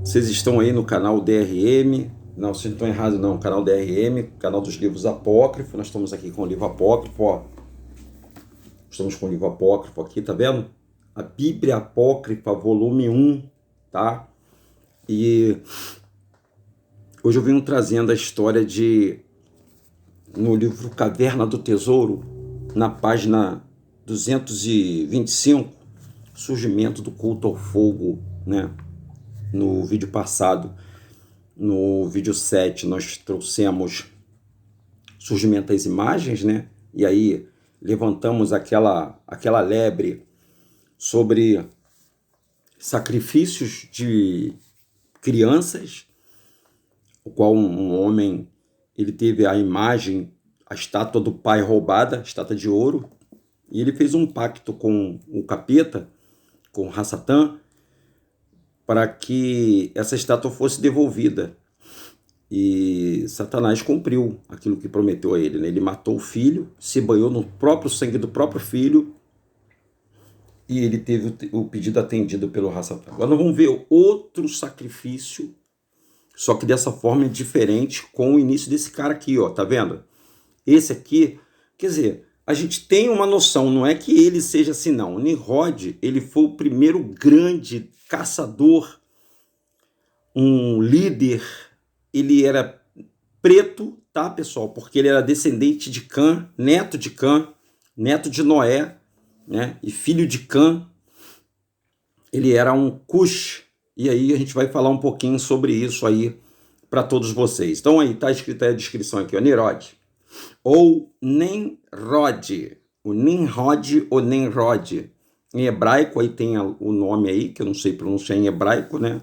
Vocês estão aí no canal DRM. Não, vocês não estão errados não. Canal DRM, canal dos livros apócrifos. Nós estamos aqui com o livro apócrifo, ó. Estamos com o livro apócrifo aqui, tá vendo? A Bíblia Apócrifa, volume 1, tá? E hoje eu venho trazendo a história no livro Caverna do Tesouro, na página 225, surgimento do culto ao fogo, né? No vídeo passado, no vídeo 7, nós trouxemos surgimento das imagens, né? E aí levantamos aquela lebre sobre sacrifícios de crianças, o qual um homem, ele teve a imagem, a estátua do pai roubada, estátua de ouro, e ele fez um pacto com o capeta, com Hassatan, para que essa estátua fosse devolvida. E Satanás cumpriu aquilo que prometeu a ele, né? Ele matou o filho, se banhou no próprio sangue do próprio filho, e ele teve o pedido atendido pelo Hassatan. Agora nós vamos ver outro sacrifício, só que dessa forma diferente, com o início desse cara aqui, ó, tá vendo? Esse aqui, quer dizer, a gente tem uma noção, não é que ele seja assim, não. O Nimrod, ele foi o primeiro grande caçador, um líder. Ele era preto, tá, pessoal? Porque ele era descendente de Cã, neto de Noé, né? E filho de Cã. Ele era um Cush. E aí a gente vai falar um pouquinho sobre isso aí para todos vocês. Então aí tá escrita aí a descrição aqui, ó, Nimrod. Ou Nimrod, o Nimrod ou Nimrod. Em hebraico aí tem o nome aí, que eu não sei pronunciar em hebraico, né?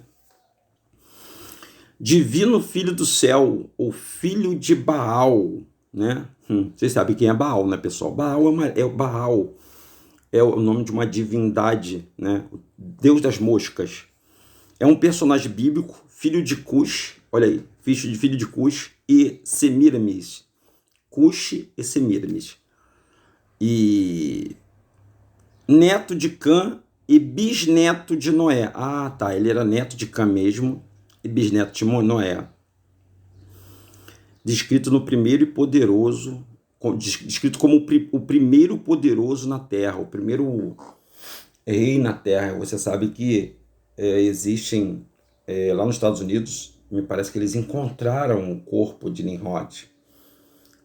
Divino filho do céu, ou filho de Baal, né? Vocês sabem quem é Baal, né, pessoal? Baal Baal é o nome de uma divindade, né? O Deus das moscas. É um personagem bíblico, filho de Cush, olha aí, filho de Cush e Semiramis. Cush e Semiramis. E neto de Cã e bisneto de Noé. Ah, tá, ele era neto de Cã mesmo e bisneto de Noé. Descrito no primeiro e poderoso, descrito como o primeiro poderoso na Terra, o primeiro rei na Terra. Você sabe que existem, lá nos Estados Unidos, me parece que eles encontraram o corpo de Nimrod.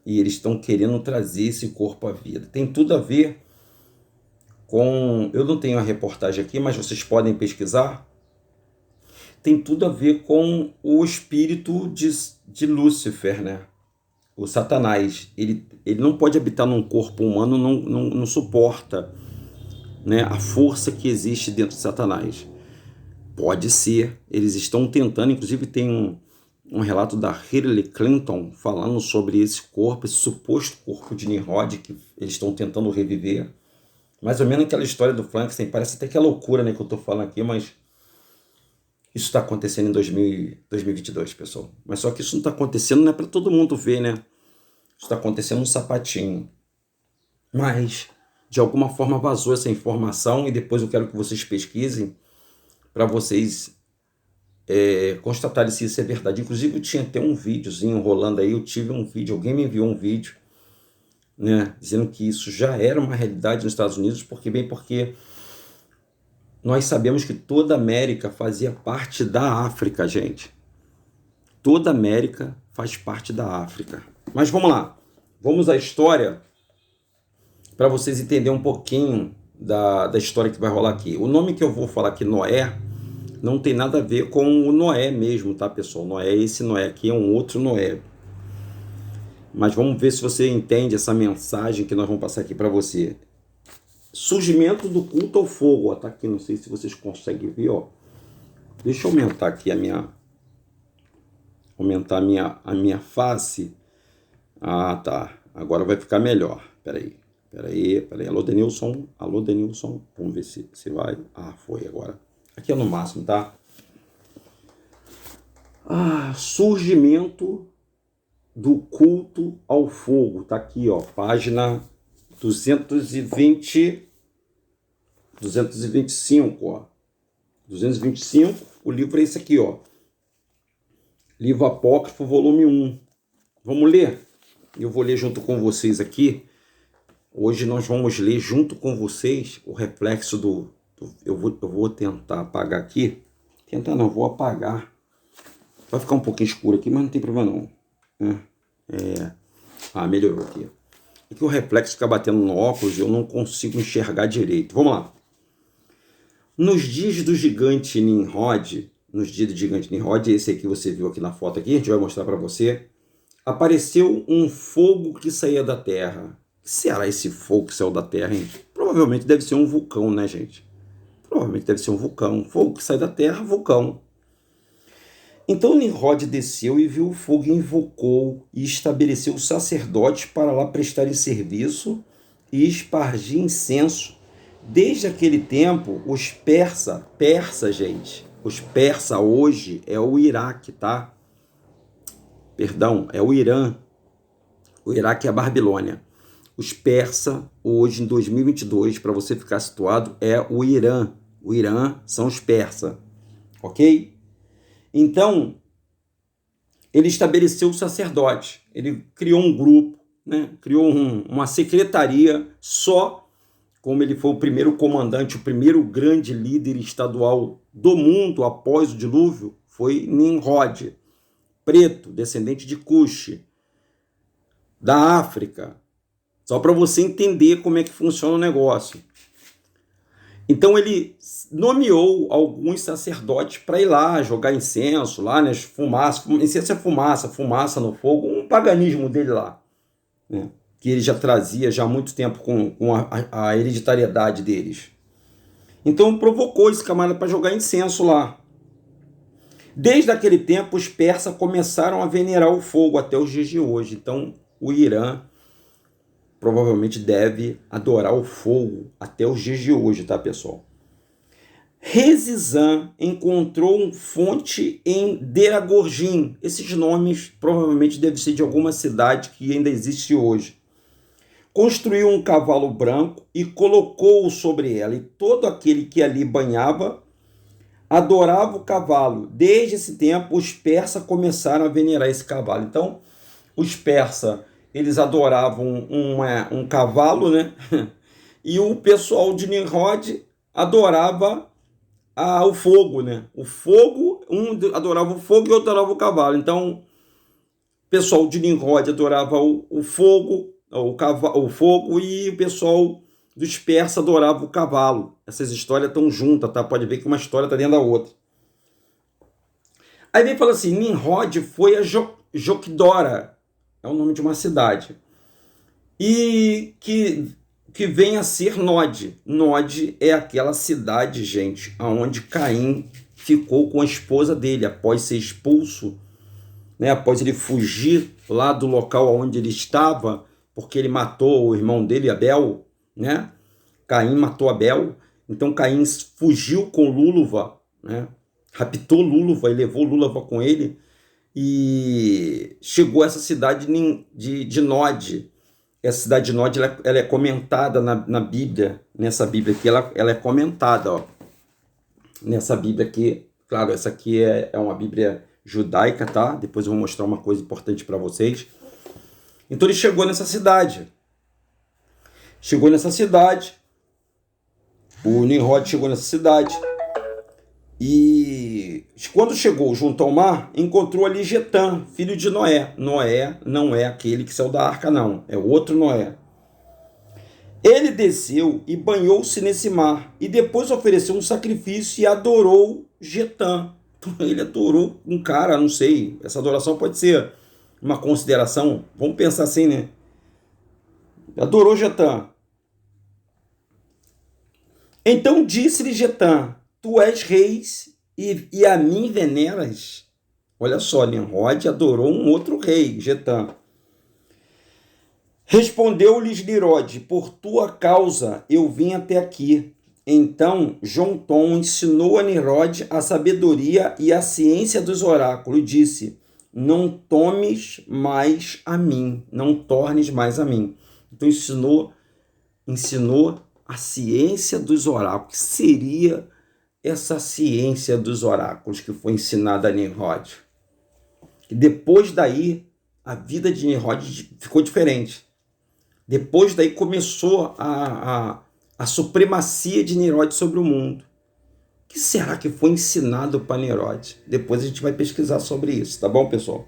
E eles estão querendo trazer esse corpo à vida. Tem tudo a ver com... Eu não tenho a reportagem aqui, mas vocês podem pesquisar. Tem tudo a ver com o espírito de Lúcifer, né? O Satanás. Ele não pode habitar num corpo humano, não suporta, né, a força que existe dentro de Satanás. Pode ser. Eles estão tentando, inclusive tem um relato da Hillary Clinton falando sobre esse corpo, esse suposto corpo de Nimrod que eles estão tentando reviver. Mais ou menos aquela história do Frankenstein, parece até que é loucura, né, que eu estou falando aqui, mas isso está acontecendo em 2022, pessoal. Mas só que isso não está acontecendo, não é para todo mundo ver, né? Isso está acontecendo um sapatinho. Mas, de alguma forma, vazou essa informação e depois eu quero que vocês pesquisem para vocês constatarem se isso é verdade. Inclusive, eu tinha até um videozinho rolando aí, eu tive um vídeo, alguém me enviou um vídeo, né, dizendo que isso já era uma realidade nos Estados Unidos, porque nós sabemos que toda a América fazia parte da África, gente. Toda a América faz parte da África. Mas vamos lá, vamos à história para vocês entenderem um pouquinho da história que vai rolar aqui. O nome que eu vou falar aqui, Noé, não tem nada a ver com o Noé mesmo, tá, pessoal? Noé, esse Noé aqui é um outro Noé. Mas vamos ver se você entende essa mensagem que nós vamos passar aqui para você. Surgimento do culto ao fogo, ó, tá aqui, não sei se vocês conseguem ver, ó. Deixa eu aumentar aqui a minha face. Ah, tá. Agora vai ficar melhor. Peraí. Alô, Denilson. Vamos ver se vai. Ah, foi agora. Aqui é no máximo, tá? Surgimento do culto ao fogo. Tá aqui, ó. Página 225, ó. 225, O livro é esse aqui, ó. Livro Apócrifo, volume 1. Vamos ler? Eu vou ler junto com vocês aqui. Hoje nós vamos ler junto com vocês o reflexo eu vou tentar apagar aqui. Tentar não, vou apagar. Vai ficar um pouquinho escuro aqui, mas não tem problema não. Melhorou aqui. É que o reflexo fica batendo no óculos e eu não consigo enxergar direito. Vamos lá. Nos dias do gigante Nimrod, esse aqui você viu aqui na foto aqui, a gente vai mostrar para você, apareceu um fogo que saía da terra. O que será esse fogo que saiu da terra, hein? Provavelmente deve ser um vulcão, né, gente? Provavelmente deve ser um vulcão. Fogo que sai da terra, vulcão. Então Nimrod desceu e viu o fogo e invocou e estabeleceu os sacerdotes para lá prestarem serviço e espargir incenso. Desde aquele tempo, os persa, gente, os persa hoje é o Iraque, tá? Perdão, é o Irã. O Iraque é a Babilônia. Os persa, hoje em 2022, para você ficar situado, é o Irã. O Irã são os persa, ok? Então, ele estabeleceu o sacerdote. Ele criou um grupo, né? Criou uma secretaria só. Como ele foi o primeiro comandante, o primeiro grande líder estadual do mundo após o dilúvio, foi Nimrod, preto, descendente de Cush, da África. Só para você entender como é que funciona o negócio. Então ele nomeou alguns sacerdotes para ir lá jogar incenso, lá, né, fumaça. Incenso é fumaça no fogo, um paganismo dele lá, né? Que ele já trazia já há muito tempo com a hereditariedade deles. Então provocou esse camarada para jogar incenso lá. Desde aquele tempo, os persas começaram a venerar o fogo até os dias de hoje. Então o Irã provavelmente deve adorar o fogo até os dias de hoje, tá, pessoal? Rezizan encontrou uma fonte em Deragorgim. Esses nomes provavelmente devem ser de alguma cidade que ainda existe hoje. Construiu um cavalo branco e colocou-o sobre ela, e todo aquele que ali banhava adorava o cavalo. Desde esse tempo, os persas começaram a venerar esse cavalo. Então, os persas, eles adoravam um cavalo, né? E o pessoal de Nimrod adorava o fogo, né? O fogo, um adorava o fogo e outro adorava o cavalo. Então, o pessoal de Nimrod adorava o fogo, o fogo, e o pessoal dos persas adorava o cavalo. Essas histórias estão juntas, tá? Pode ver que uma história está dentro da outra. Aí vem e fala assim, Nimrod foi a Jokdora, é o nome de uma cidade, e que vem a ser Nod. Nod é aquela cidade, gente, onde Caim ficou com a esposa dele após ser expulso, né? Após ele fugir lá do local onde ele estava, porque ele matou o irmão dele, Abel, né? Caim matou Abel. Então Caim fugiu com Lúluva, né? Raptou Lúluva e levou Lúluva com ele e chegou a essa cidade de Nod. Essa cidade de Nod, ela é comentada na Bíblia, nessa Bíblia aqui, ela é comentada, ó. Nessa Bíblia aqui, claro, essa aqui é uma Bíblia judaica, tá? Depois eu vou mostrar uma coisa importante para vocês. Então ele chegou nessa cidade. O Nimrod chegou nessa cidade. E quando chegou junto ao mar, encontrou ali Getã, filho de Noé. Noé não é aquele que saiu da arca, não. É outro Noé. Ele desceu e banhou-se nesse mar. E depois ofereceu um sacrifício e adorou Getã. Então ele adorou um cara, não sei. Essa adoração pode ser uma consideração. Vamos pensar assim, né? Adorou Getã. Então disse-lhe Getã, tu és rei e a mim veneras? Olha só, Nimrod adorou um outro rei, Getã. Respondeu-lhes Nimrod, por tua causa eu vim até aqui. Então Jontom ensinou a Nimrod a sabedoria e a ciência dos oráculos e disse, não tomes mais a mim, não tornes mais a mim. Então ensinou a ciência dos oráculos, que seria essa ciência dos oráculos que foi ensinada a Nimrod? E depois daí, a vida de Nimrod ficou diferente. Depois daí começou a supremacia de Nimrod sobre o mundo. O que será que foi ensinado para Nimrod? Depois a gente vai pesquisar sobre isso, tá bom, pessoal?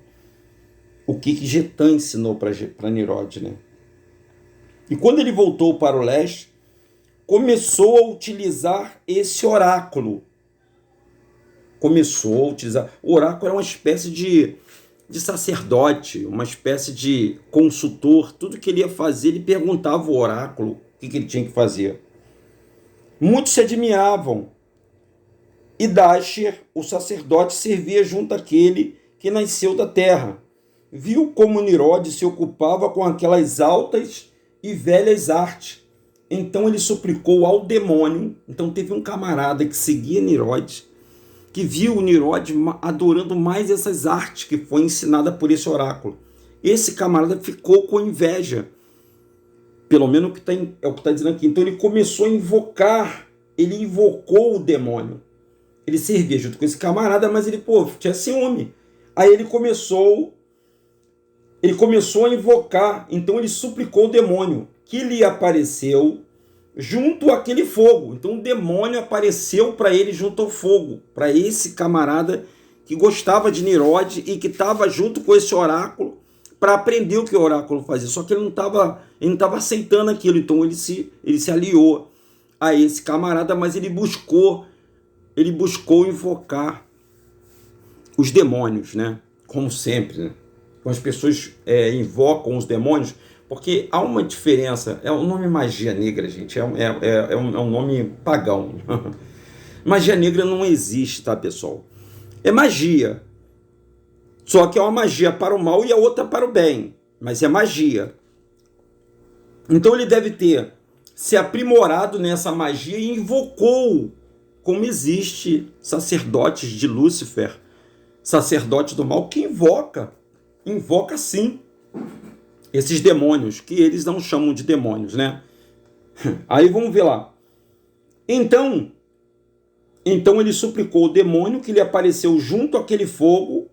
O que Getan ensinou para Nimrod, né? E quando ele voltou para o leste, começou a utilizar esse oráculo. Começou a utilizar. O oráculo é uma espécie de sacerdote, uma espécie de consultor. Tudo que ele ia fazer, ele perguntava ao oráculo o que ele tinha que fazer. Muitos se admiravam. E Dasher, o sacerdote, servia junto àquele que nasceu da terra. Viu como Nimrod se ocupava com aquelas altas e velhas artes. Então ele suplicou ao demônio. Então teve um camarada que seguia Nimrod, que viu o Nimrod adorando mais essas artes que foi ensinada por esse oráculo. Esse camarada ficou com inveja. Pelo menos é o que está dizendo aqui. Então ele começou a invocar, ele invocou o demônio. Ele servia junto com esse camarada, mas ele, tinha ciúme. Aí ele começou a invocar, então ele suplicou o demônio, que lhe apareceu junto àquele fogo. Então o demônio apareceu para ele junto ao fogo, para esse camarada que gostava de Nimrod e que estava junto com esse oráculo para aprender o que o oráculo fazia. Só que ele não estava aceitando aquilo, então ele se aliou a esse camarada, mas ele buscou invocar os demônios, né? Como sempre, né? As pessoas invocam os demônios, porque há uma diferença. É o nome magia negra, gente, é um nome pagão. Magia negra não existe, tá, pessoal? É magia, só que é uma magia para o mal e a outra para o bem, mas é magia. Então ele deve ter se aprimorado nessa magia e invocou, como existe sacerdotes de Lúcifer, sacerdote do mal, que invoca sim esses demônios, que eles não chamam de demônios, né? Aí vamos ver lá. Então ele suplicou o demônio que lhe apareceu junto àquele fogo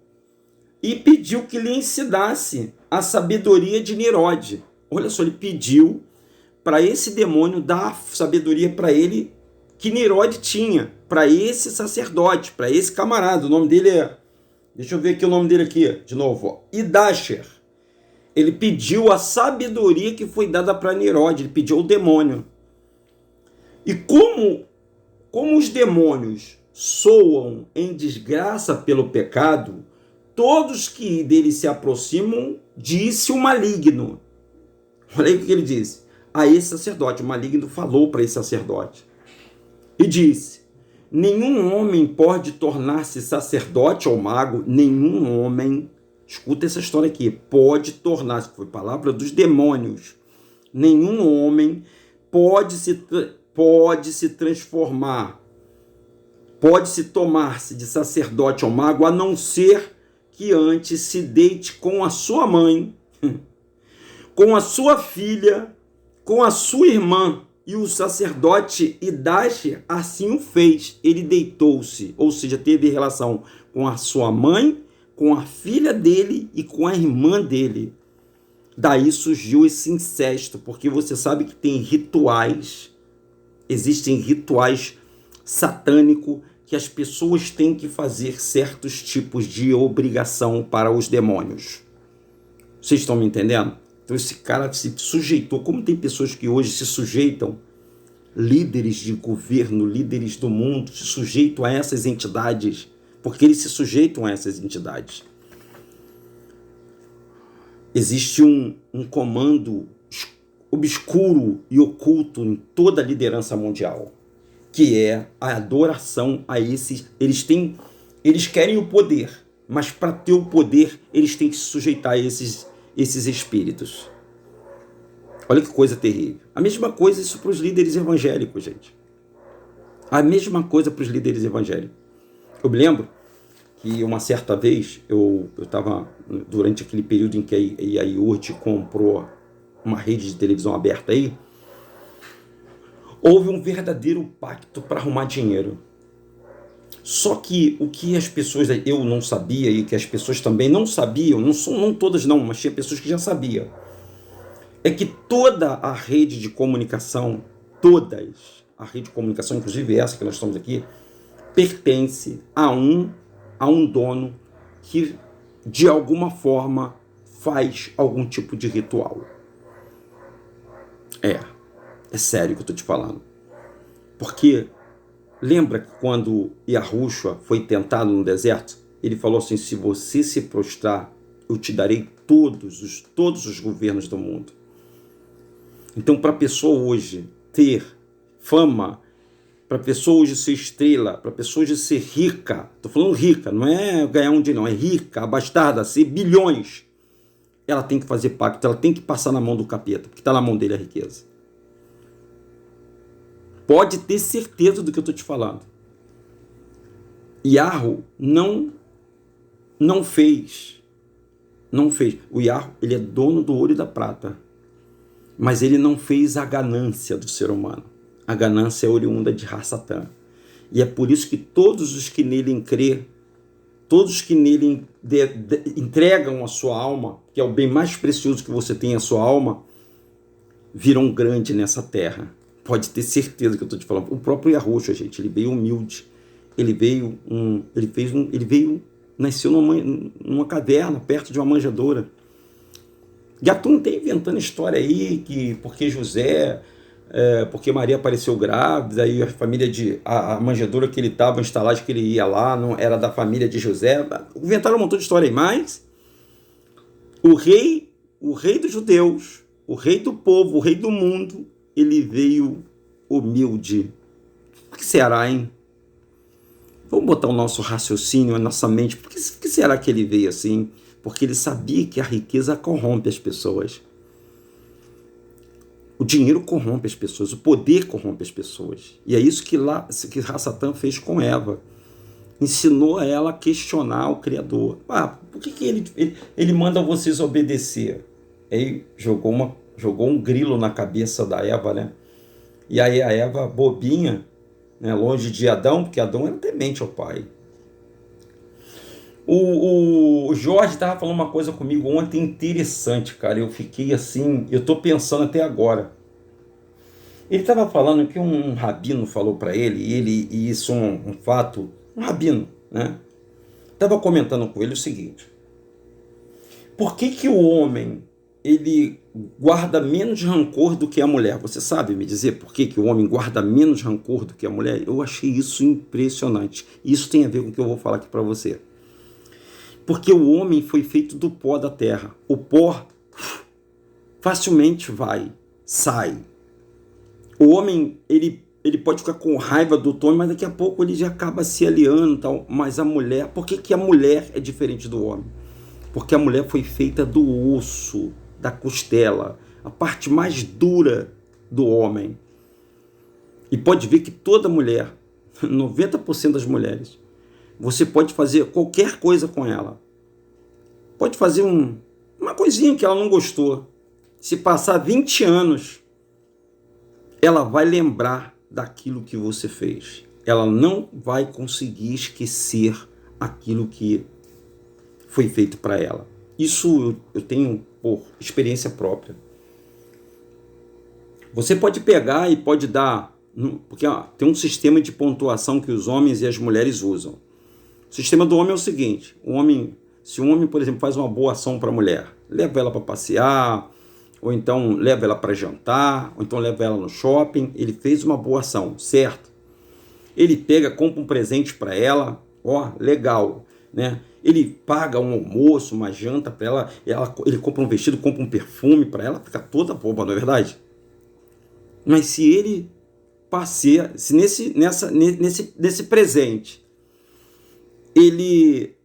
e pediu que lhe ensinasse a sabedoria de Nimrod. Olha só, ele pediu para esse demônio dar sabedoria para ele que Nimrod tinha, para esse sacerdote, para esse camarada. O nome dele é... Deixa eu ver aqui o nome dele aqui, de novo. Idasher. Ele pediu a sabedoria que foi dada para Nimrod, ele pediu ao demônio. E como os demônios soam em desgraça pelo pecado, todos que dele se aproximam, disse o maligno. Olha aí o que ele disse. A esse sacerdote, o maligno falou para esse sacerdote. E disse: nenhum homem pode tornar-se sacerdote ou mago, nenhum homem, escuta essa história aqui, pode tornar-se, foi palavra dos demônios, nenhum homem pode se transformar, pode se tomar-se de sacerdote ou mago, a não ser que antes se deite com a sua mãe, com a sua filha, com a sua irmã. E o sacerdote Idasher assim o fez. Ele deitou-se, ou seja, teve relação com a sua mãe, com a filha dele e com a irmã dele. Daí surgiu esse incesto, porque você sabe que tem rituais, existem rituais satânicos que as pessoas têm que fazer certos tipos de obrigação para os demônios. Vocês estão me entendendo? Então esse cara se sujeitou, como tem pessoas que hoje se sujeitam, líderes de governo, líderes do mundo, se sujeitam a essas entidades, porque eles se sujeitam a essas entidades. Existe um comando obscuro e oculto em toda a liderança mundial, que é a adoração a esses. Eles querem o poder, mas para ter o poder, eles têm que se sujeitar a esses espíritos. Olha que coisa terrível. A mesma coisa isso para os líderes evangélicos, gente. A mesma coisa para os líderes evangélicos. Eu me lembro que uma certa vez, eu estava durante aquele período em que a IURT comprou uma rede de televisão aberta aí, houve um verdadeiro pacto para arrumar dinheiro. Só que o que as pessoas, eu não sabia e que as pessoas também não sabiam, não todas não, mas tinha pessoas que já sabiam, é que toda a rede de comunicação, a rede de comunicação, inclusive essa que nós estamos aqui, pertence a um dono que de alguma forma faz algum tipo de ritual. É sério que eu estou te falando. Porque lembra que quando Yahushua foi tentado no deserto, ele falou assim: se você se prostrar, eu te darei todos os governos do mundo. Então, para a pessoa hoje ter fama, para a pessoa hoje ser estrela, para a pessoa hoje ser rica, estou falando rica, não é ganhar um dinheiro, não, é rica, abastada, ser bilhões, ela tem que fazer pacto, ela tem que passar na mão do capeta, porque está na mão dele a riqueza. Pode ter certeza do que eu estou te falando. Yahu não fez. O Yahu, ele é dono do ouro e da prata, mas ele não fez a ganância do ser humano. A ganância é oriunda de Har-Satã. E é por isso que todos os que nele crê, todos os que nele entregam a sua alma, que é o bem mais precioso que você tem, a sua alma, viram grande nessa terra. Pode ter certeza que eu estou te falando. O próprio Yahushua, gente, ele veio humilde. Nasceu numa caverna, perto de uma manjedoura. Gatuno tem inventando história aí, que porque José, porque Maria apareceu grávida, e a família a manjedoura que ele estava, a estalagem que ele ia lá, não era da família de José. Inventaram um montão de história aí, mas o rei dos judeus, o rei do povo, o rei do mundo, ele veio humilde. Por que será, hein? Vamos botar o nosso raciocínio, a nossa mente. Por que será que ele veio assim? Porque ele sabia que a riqueza corrompe as pessoas. O dinheiro corrompe as pessoas, o poder corrompe as pessoas. E é isso que Har-Satã fez com Eva. Ensinou a ela a questionar o Criador. Por que ele manda vocês obedecer? Aí jogou um grilo na cabeça da Eva, né? E aí a Eva, bobinha, né, longe de Adão, porque Adão era temente ao pai. O Jorge estava falando uma coisa comigo ontem interessante, cara. Eu fiquei assim, eu estou pensando até agora. Ele estava falando que um rabino falou para ele, e isso é um fato, um rabino, né? Estava comentando com ele o seguinte: por que o homem ele guarda menos rancor do que a mulher? Você sabe me dizer por que o homem guarda menos rancor do que a mulher? Eu achei isso impressionante. Isso tem a ver com o que eu vou falar aqui para você. Porque o homem foi feito do pó da terra. O pó facilmente sai. O homem, ele pode ficar com raiva do Tony, mas daqui a pouco ele já acaba se aliando e tal. Mas a mulher, por que a mulher é diferente do homem? Porque a mulher foi feita do osso, da costela, a parte mais dura do homem. E pode ver que toda mulher, 90% das mulheres, você pode fazer qualquer coisa com ela. Pode fazer uma coisinha que ela não gostou. Se passar 20 anos, ela vai lembrar daquilo que você fez. Ela não vai conseguir esquecer aquilo que foi feito para ela. Isso eu tenho por experiência própria. Você pode pegar e pode dar, porque tem um sistema de pontuação que os homens e as mulheres usam. O sistema do homem é o seguinte: se um homem, por exemplo, faz uma boa ação para a mulher, leva ela para passear, ou então leva ela para jantar, ou então leva ela no shopping, ele fez uma boa ação, certo? Ele pega, compra um presente para ela, legal, né? Ele paga um almoço, uma janta para ela, ele compra um vestido, compra um perfume para ela, fica toda boba, não é verdade? Mas se ele passeia, se nesse presente ele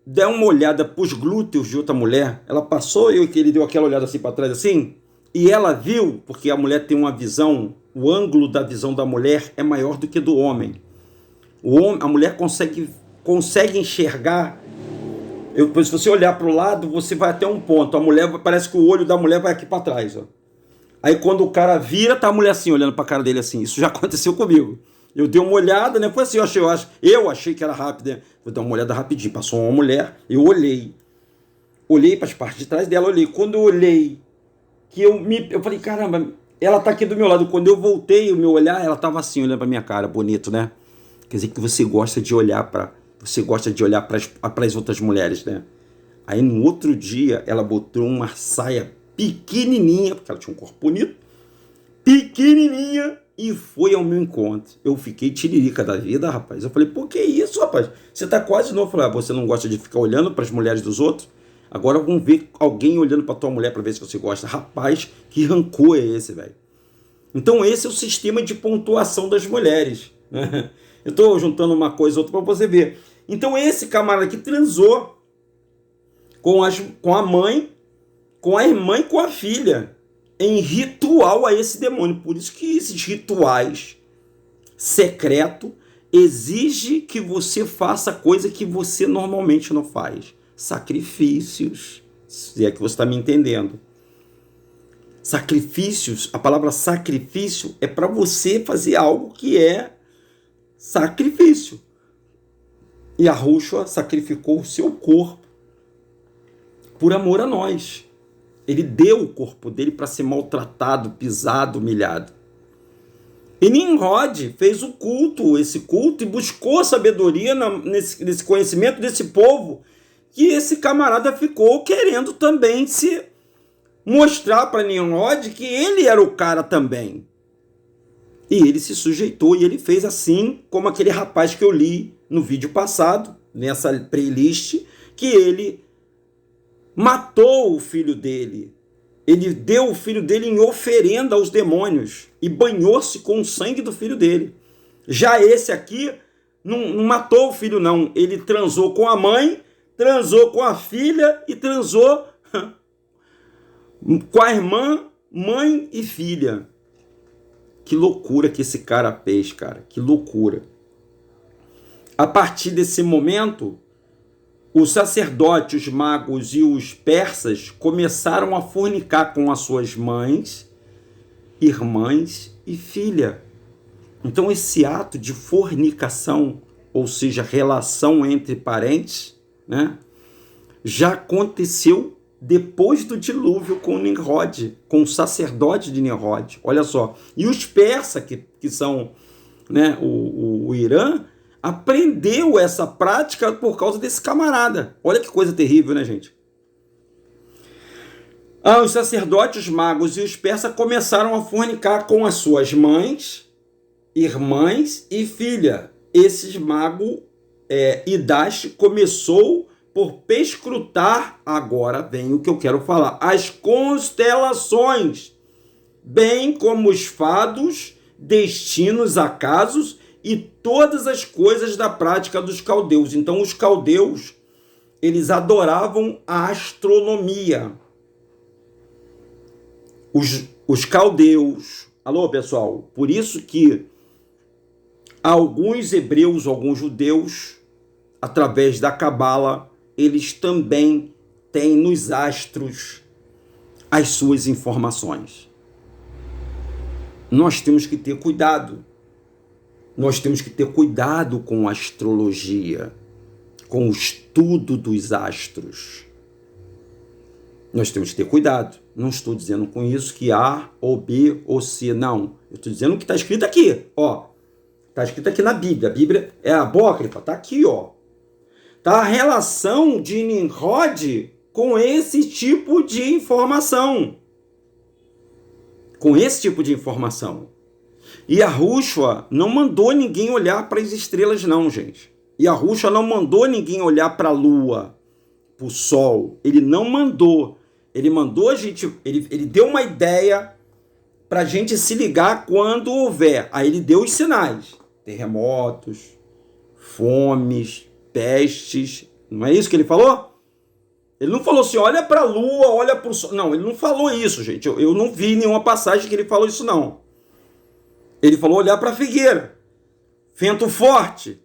der uma olhada para os glúteos de outra mulher, ela passou e ele deu aquela olhada assim para trás assim, e ela viu, porque a mulher tem uma visão, o ângulo da visão da mulher é maior do que do homem. A mulher consegue enxergar. Se você olhar para o lado, você vai até um ponto. A mulher, parece que o olho da mulher vai aqui para trás. Aí quando o cara vira, tá a mulher assim, olhando para a cara dele assim. Isso já aconteceu comigo. Eu dei uma olhada, né? Foi assim, eu achei que era rápido, né? Vou dar uma olhada rapidinho. Passou uma mulher, eu olhei. Olhei para as partes de trás dela, olhei. Quando eu olhei, eu falei, caramba, ela tá aqui do meu lado. Quando eu voltei o meu olhar, ela tava assim, olhando pra minha cara, bonito, né? Quer dizer que você gosta de olhar para as outras mulheres, né? Aí no outro dia, ela botou uma saia pequenininha, porque ela tinha um corpo bonito, pequenininha, e foi ao meu encontro. Eu fiquei tiririca da vida, rapaz. Eu falei, pô, que isso, rapaz? Você tá quase novo. Eu falei, você não gosta de ficar olhando para as mulheres dos outros? Agora vamos ver alguém olhando para tua mulher para ver se você gosta. Rapaz, que rancor é esse, velho? Então esse é o sistema de pontuação das mulheres. Eu tô juntando uma coisa e outra para você ver. Então esse camarada que transou com a mãe, com a irmã e com a filha, em ritual a esse demônio. Por isso que esses rituais secretos exigem que você faça coisa que você normalmente não faz. Sacrifícios, se é que você está me entendendo. Sacrifícios, a palavra sacrifício é para você fazer algo que é sacrifício. E Yahushua sacrificou o seu corpo por amor a nós. Ele deu o corpo dele para ser maltratado, pisado, humilhado. E Nimrod fez esse culto, e buscou sabedoria nesse conhecimento desse povo, que esse camarada ficou querendo também se mostrar para Nimrod que ele era o cara também. E ele se sujeitou, e ele fez assim como aquele rapaz que eu li no vídeo passado, nessa playlist, que ele matou o filho dele. Ele deu o filho dele em oferenda aos demônios e banhou-se com o sangue do filho dele. Já esse aqui não matou o filho, não. Ele transou com a mãe, transou com a filha e transou com a irmã, mãe e filha. Que loucura que esse cara fez, cara. Que loucura. A partir desse momento, os sacerdotes, os magos e os persas começaram a fornicar com as suas mães, irmãs e filha. Então esse ato de fornicação, ou seja, relação entre parentes, né, já aconteceu depois do dilúvio com Nimrod, com o sacerdote de Nimrod. Olha só. E os persas, que são, né, o Irã, aprendeu essa prática por causa desse camarada. Olha que coisa terrível, né, gente? Os sacerdotes, os magos e os persas começaram a fornicar com as suas mães, irmãs e filha. Esses magos, Idash começou por perscrutar, agora vem o que eu quero falar, as constelações, bem como os fados, destinos, acasos e todas as coisas da prática dos caldeus. Então os caldeus, eles adoravam a astronomia. Os caldeus, alô pessoal, por isso que alguns hebreus, alguns judeus, através da Cabala, eles também têm nos astros as suas informações. Nós temos que ter cuidado. Nós temos que ter cuidado com a astrologia, com o estudo dos astros. Nós temos que ter cuidado. Não estou dizendo com isso que A ou B ou C, não. Eu estou dizendo o que está escrito aqui, ó. Está escrito aqui na Bíblia. A Bíblia é apócrifa, está aqui, ó. Tá a relação de Nimrod com esse tipo de informação. Com esse tipo de informação. E Yahushua não mandou ninguém olhar para as estrelas, não, gente. E Yahushua não mandou ninguém olhar para a lua, para o sol. Ele não mandou. Ele mandou a gente. Ele deu uma ideia para a gente se ligar quando houver. Aí ele deu os sinais: terremotos, fomes, pestes. Não é isso que ele falou? Ele não falou assim, olha para a lua, olha para o sol. Não, ele não falou isso, gente. Eu não vi nenhuma passagem que ele falou isso, não. Ele falou olhar para a figueira. Vento forte.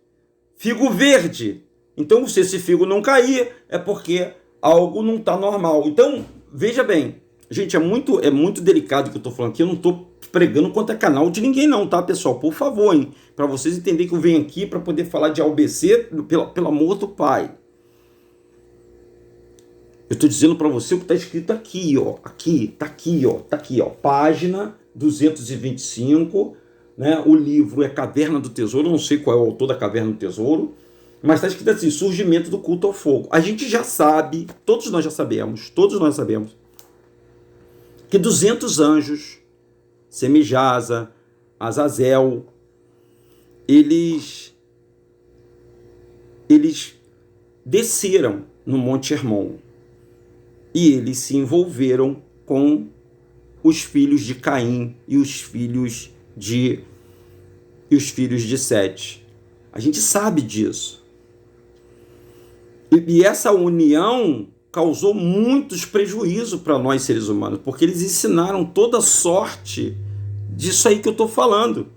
Figo verde. Então, se esse figo não cair, é porque algo não está normal. Então, veja bem, Gente, é muito delicado o que eu estou falando aqui. Eu não estou pregando contra canal de ninguém não, tá, pessoal? Por favor, hein? Para vocês entenderem que eu venho aqui para poder falar de ABC, pelo amor do Pai. Eu estou dizendo para você o que está escrito aqui, ó. Tá aqui, ó. Página 225, né? O livro é Caverna do Tesouro, eu não sei qual é o autor da Caverna do Tesouro, mas está escrito assim, surgimento do culto ao fogo. A gente já sabe, todos nós sabemos, que 200 anjos, Semijasa, Azazel, eles desceram no Monte Hermon e eles se envolveram com os filhos de Caim e os filhos de Sete. A gente sabe disso. E essa união causou muitos prejuízos para nós seres humanos, porque eles ensinaram toda sorte disso aí que eu estou falando.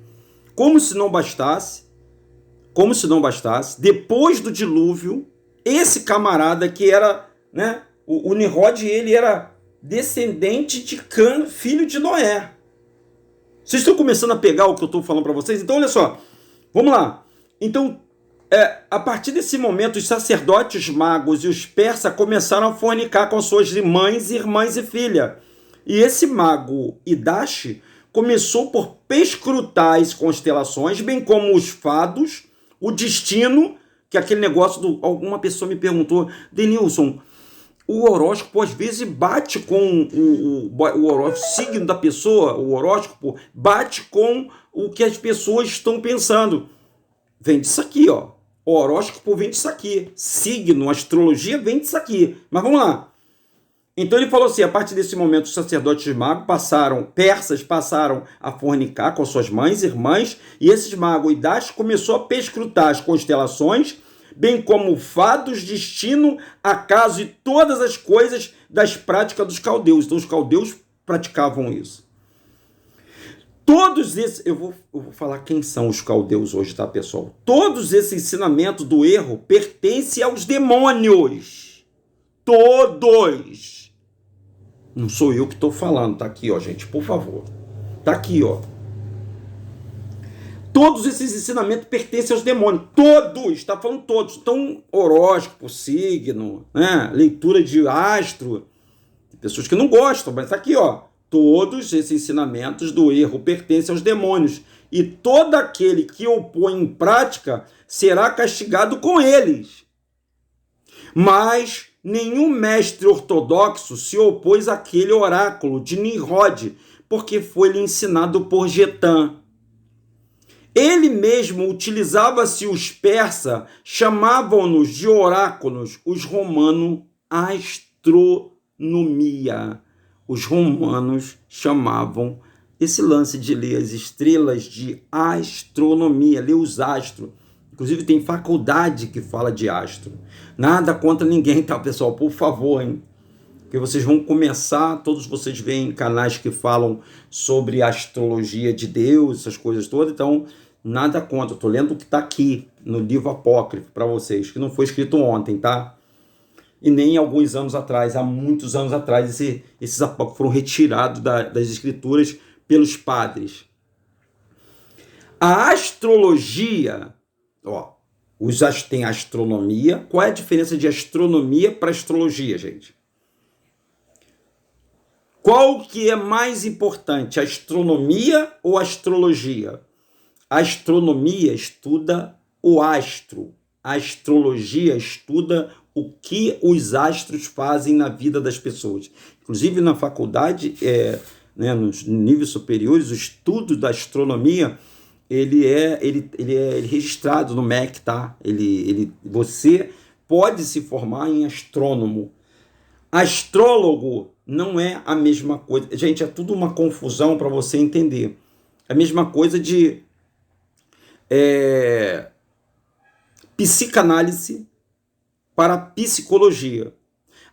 Como se não bastasse, depois do dilúvio, esse camarada que era, né, o Nimrod, ele era descendente de Cã, filho de Noé. Vocês estão começando a pegar o que eu estou falando para vocês? Então, olha só, vamos lá. Então, a partir desse momento, os sacerdotes magos e os persas começaram a fornicar com suas irmãs e filha. E esse mago Idash começou por perscrutar as constelações, bem como os fados, o destino, que é aquele negócio do... Alguma pessoa me perguntou, Denilson, o horóscopo às vezes bate com o signo da pessoa, o horóscopo bate com o que as pessoas estão pensando. Vem disso aqui, ó. O horóscopo vem disso aqui. Signo, astrologia vem disso aqui. Mas vamos lá. Então ele falou assim, a partir desse momento os sacerdotes magos persas passaram a fornicar com suas mães e irmãs, e esses magos Idash começou a perscrutar as constelações, bem como fados, destino, acaso e todas as coisas das práticas dos caldeus. Então os caldeus praticavam isso. Todos esses, eu vou falar quem são os caldeus hoje, tá, pessoal? Todos esses ensinamentos do erro pertencem aos demônios. Todos. Não sou eu que estou falando, tá aqui, ó, gente, por favor. Tá aqui, ó. Todos esses ensinamentos pertencem aos demônios. Todos, tá falando todos. Então, horóscopo, signo, né? Leitura de astro. Tem pessoas que não gostam, mas tá aqui, ó. Todos esses ensinamentos do erro pertencem aos demônios, e todo aquele que o põe em prática será castigado com eles. Mas nenhum mestre ortodoxo se opôs àquele oráculo de Nimrod, porque foi-lhe ensinado por Getã. Ele mesmo utilizava-se os persas, chamavam-nos de oráculos, os romanos astronomia. Os romanos chamavam esse lance de ler as estrelas de astronomia, ler os astros. Inclusive tem faculdade que fala de astro. Nada contra ninguém, tá, pessoal? Por favor, hein? Porque vocês vão começar, todos vocês veem canais que falam sobre astrologia de Deus, essas coisas todas, então nada contra. Eu tô lendo o que está aqui no livro apócrifo para vocês, que não foi escrito ontem, tá? E nem alguns anos atrás, há muitos anos atrás, esses apócrifos foram retirados das escrituras pelos padres. A astrologia, ó, tem astronomia. Qual é a diferença de astronomia para astrologia, gente? Qual que é mais importante, astronomia ou astrologia? A astronomia estuda o astro. A astrologia estuda o que os astros fazem na vida das pessoas. Inclusive, na faculdade, nos níveis superiores, o estudo da astronomia, ele é registrado no MEC, tá? Você pode se formar em astrônomo. Astrólogo não é a mesma coisa. Gente, é tudo uma confusão para você entender. É a mesma coisa de psicanálise para a psicologia.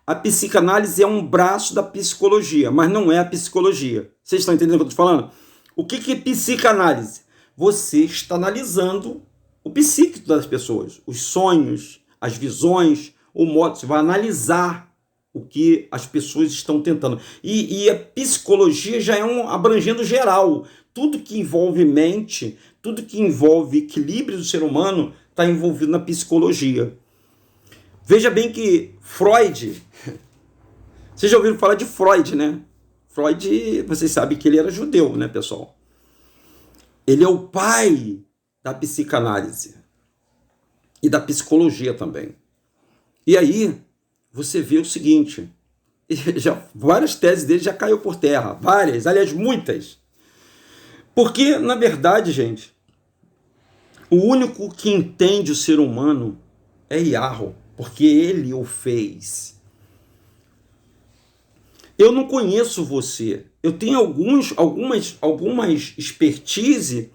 A psicanálise é um braço da psicologia, mas não é a psicologia. Vocês estão entendendo o que eu estou falando? O que é psicanálise? Você está analisando o psíquico das pessoas, os sonhos, as visões, o modo. Você vai analisar o que as pessoas estão tentando. E a psicologia já é abrangendo geral. Tudo que envolve mente, tudo que envolve equilíbrio do ser humano está envolvido na psicologia. Veja bem que Freud, vocês já ouviram falar de Freud, né? Freud, vocês sabem que ele era judeu, né, pessoal? Ele é o pai da psicanálise e da psicologia também. E aí, você vê o seguinte, várias teses dele já caiu por terra, várias, aliás, muitas. Porque, na verdade, gente, o único que entende o ser humano é Yahweh, porque ele o fez. Eu não conheço você. Eu tenho algumas expertise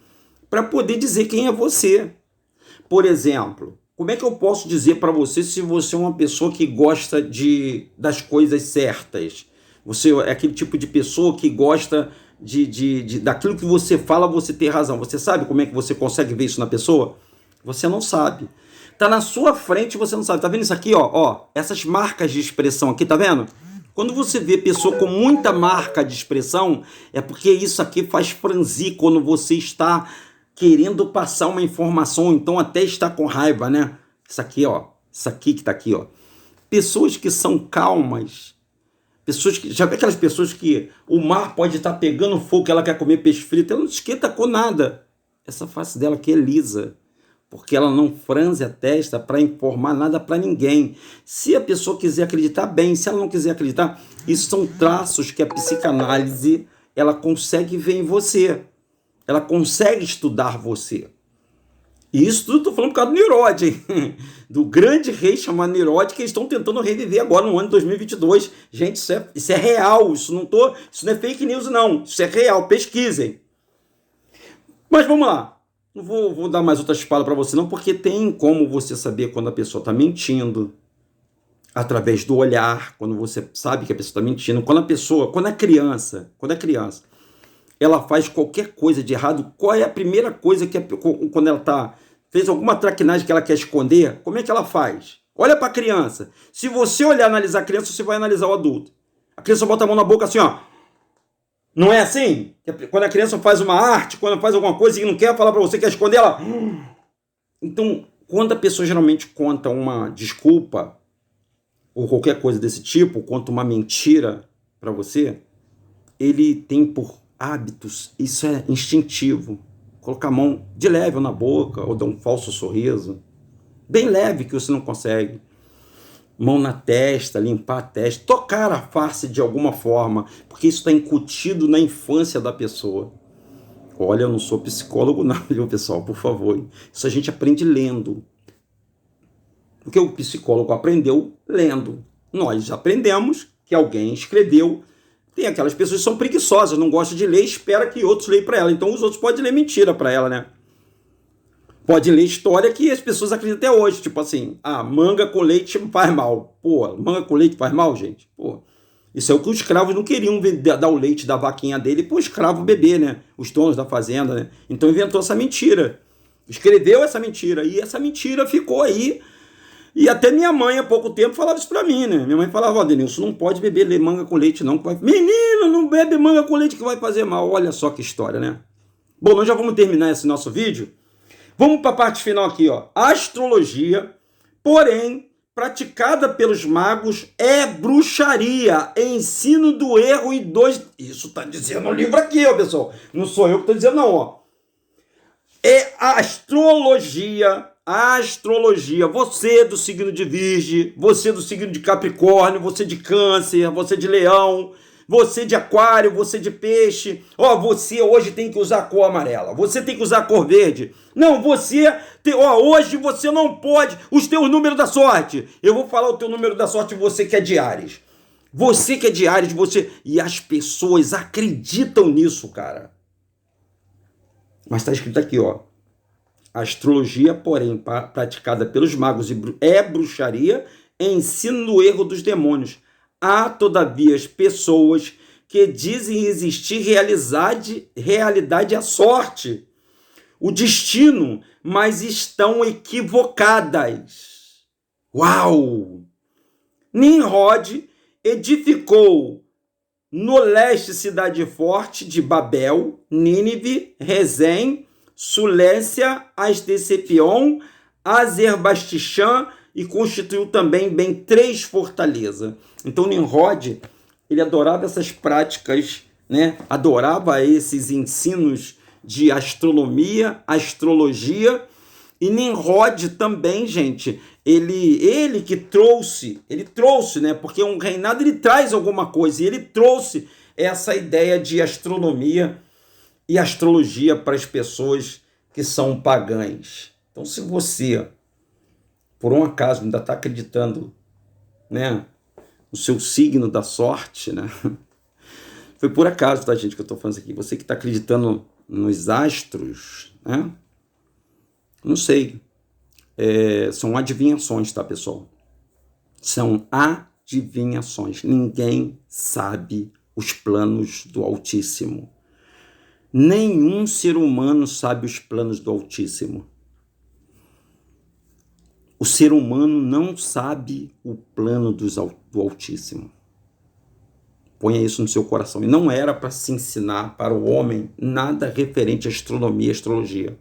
para poder dizer quem é você. Por exemplo, como é que eu posso dizer para você se você é uma pessoa que gosta das coisas certas? Você é aquele tipo de pessoa que gosta daquilo que você fala, você ter razão. Você sabe como é que você consegue ver isso na pessoa? Você não sabe. Tá na sua frente, você não sabe. Tá vendo isso aqui, ó? Essas marcas de expressão aqui, tá vendo? Quando você vê pessoa com muita marca de expressão, é porque isso aqui faz franzir quando você está querendo passar uma informação, ou então até está com raiva, né? Isso aqui, ó. Isso aqui que tá aqui, ó. Pessoas que são calmas. Pessoas que. Já vê aquelas pessoas que o mar pode estar pegando fogo, que ela quer comer peixe frito, ela não esquenta com nada. Essa face dela aqui é lisa. Porque ela não franze a testa para informar nada para ninguém. Se a pessoa quiser acreditar, bem. Se ela não quiser acreditar, isso são traços que a psicanálise ela consegue ver em você. Ela consegue estudar você. E isso tudo estou falando por causa do Nirod, hein? Do grande rei chamado Nirod, que eles estão tentando reviver agora no ano de 2022. Gente, isso é real. Isso não é fake news, não. Isso é real. Pesquisem. Mas vamos lá. Não vou dar mais outras palavras para você não, porque tem como você saber quando a pessoa está mentindo, através do olhar, quando você sabe que a pessoa está mentindo, quando é criança, ela faz qualquer coisa de errado, qual é a primeira coisa quando ela fez alguma traquinagem que ela quer esconder, como é que ela faz? Olha para a criança. Se você olhar, analisar a criança, você vai analisar o adulto. A criança bota a mão na boca assim, ó. Não é assim? Quando a criança faz uma arte, quando faz alguma coisa e não quer falar para você, quer esconder ela. Então, quando a pessoa geralmente conta uma desculpa, ou qualquer coisa desse tipo, conta uma mentira para você, ele tem por hábitos, isso é instintivo, colocar a mão de leve na boca, ou dar um falso sorriso, bem leve que você não consegue. Mão na testa, limpar a testa, tocar a face de alguma forma, porque isso está incutido na infância da pessoa. Olha, eu não sou psicólogo não, viu, pessoal? Por favor. Isso a gente aprende lendo. Porque o psicólogo aprendeu lendo. Nós aprendemos que alguém escreveu. Tem aquelas pessoas que são preguiçosas, não gostam de ler, espera que outros leiam para ela. Então os outros podem ler mentira para ela, né? Pode ler história que as pessoas acreditam até hoje. Tipo assim, manga com leite faz mal. Pô, manga com leite faz mal, gente? Pô, isso é o que os escravos não queriam dar o leite da vaquinha dele pro escravo beber, né? Os donos da fazenda, né? Então inventou essa mentira. Escreveu essa mentira. E essa mentira ficou aí. E até minha mãe, há pouco tempo, falava isso pra mim, né? Minha mãe falava, Denilson, não pode beber manga com leite, não. Menino, não bebe manga com leite que vai fazer mal. Olha só que história, né? Bom, nós já vamos terminar esse nosso vídeo. Vamos para a parte final aqui, ó. A astrologia, porém, praticada pelos magos, é bruxaria, ensino do erro e dos... Isso está dizendo no livro aqui, ó, pessoal. Não sou eu que estou dizendo, não, ó. É a astrologia, você do signo de Virgem, você do signo de Capricórnio, você de Câncer, você de Leão, você de Aquário, você de Peixe. Você hoje tem que usar cor amarela. Você tem que usar cor verde. Não, hoje você não pode. Os teus números da sorte. Eu vou falar o teu número da sorte, você que é de Áries. Você que é de Áries, você... E as pessoas acreditam nisso, cara. Mas está escrito aqui, ó. A astrologia, porém, praticada pelos magos é bruxaria, é ensino do erro dos demônios. Há, todavia, as pessoas que dizem existir realidade à sorte, o destino, mas estão equivocadas. Uau! Nimrod edificou no leste cidade forte de Babel, Nínive, Rezém, Sulécia, Asdecepion, Azerbaixã e constituiu também bem 3 fortalezas. Então Nimrod, ele adorava essas práticas, né? Adorava esses ensinos de astronomia, astrologia, e Nimrod também, gente, ele que trouxe, né? Porque um reinado ele traz alguma coisa, e ele trouxe essa ideia de astronomia e astrologia para as pessoas que são pagãs. Então, se você, por um acaso, ainda está acreditando, né, no seu signo da sorte, né? Foi por acaso, tá, gente, que eu estou falando isso aqui. Você que está acreditando nos astros, né? Não sei. São adivinhações, tá, pessoal? São adivinhações. Ninguém sabe os planos do Altíssimo. Nenhum ser humano sabe os planos do Altíssimo. O ser humano não sabe o plano do Altíssimo. Ponha isso no seu coração. E não era para se ensinar para o homem nada referente à astronomia e astrologia.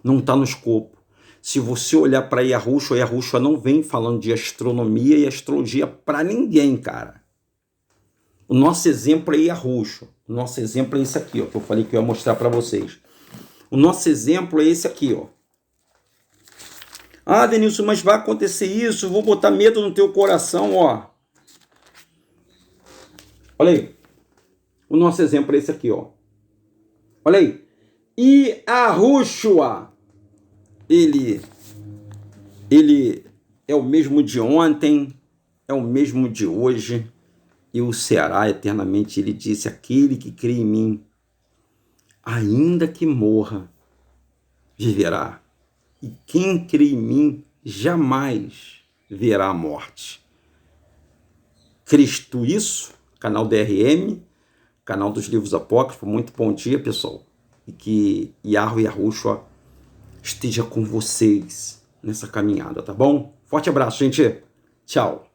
Não está no escopo. Se você olhar para Yahushua não vem falando de astronomia e astrologia para ninguém, cara. O nosso exemplo é Yahushua. O nosso exemplo é esse aqui, ó, que eu falei que eu ia mostrar para vocês. O nosso exemplo é esse aqui, ó. Ah, Denilson, mas vai acontecer isso, vou botar medo no teu coração, ó. Olha aí. O nosso exemplo é esse aqui, ó. Olha aí. Yahushua, ele é o mesmo de ontem, é o mesmo de hoje, e o será eternamente. Ele disse: aquele que crê em mim, ainda que morra, viverá. E quem crê em mim jamais verá a morte. Cristo isso, canal DRM, canal dos livros apócrifos. Muito bom dia, pessoal. E que Yahushua esteja com vocês nessa caminhada, tá bom? Forte abraço, gente. Tchau.